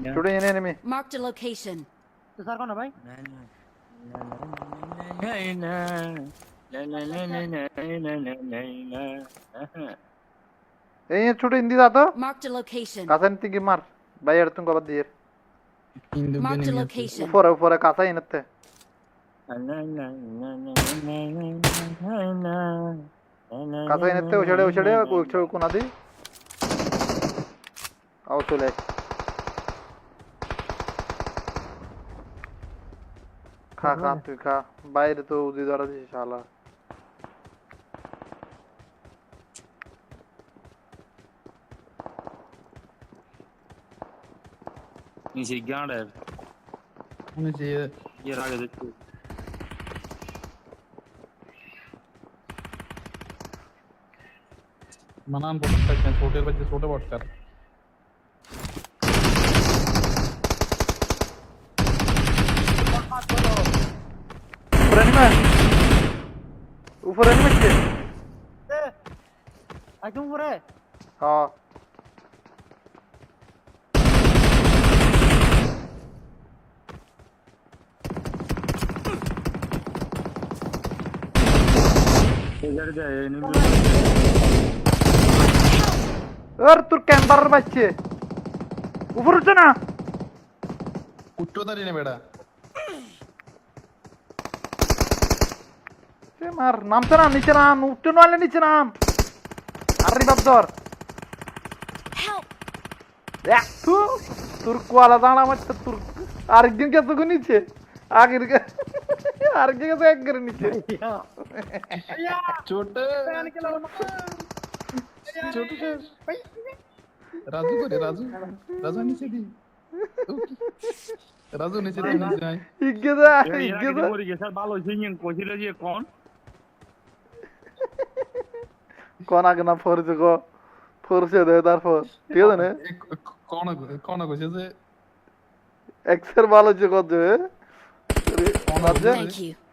Shooting an enemy. Marked a location. Sir কোন ভাই Eh, shooting hindi dato. Marked a location. Kasan tigi mar. Bayar tung kabat dir. Marked a location. Ufora kasa inatte. Kasa inatte ushade kuna di. Aw chole. খা তুই খা বাইরে তো উদি ধরা দিছিস শালা নিচে গাড়ের নিচে এর আগে দেখতে मनान बोल सकते हैं छोटे बच्चे छोटे बॉट कर ऊपर एनिमी के একদম উপরে हां এর যায় এনিমি और তোর ক্যাম্পার বাচ্চে উপর উঠছে না উঠতে দাঁড়ি না বেটা সে মার নামছে না নিচে নাম উঠতে নলে নিচে নাম আরে বাপ ধর Help! দেখ তোর কোয়ালা দাঁড়া মারতে তোর আরেকদিন কে তো নিচে আগের আরেকদিন কে তো এক করে নিচে छोटे छोटे से राजू को राजू राजू नीचे दी राजू नीचे दी नीचे आए ইগেদা এর আগে ইগেদা মরে গেছে ভালো সিঙ্গিং কইছিল যে কোন কোন আগে না ফরছে গো ফরছে দে তারপর ঠিক আছে না कौन कौन से এক্সের ভালো যে কত Thank you.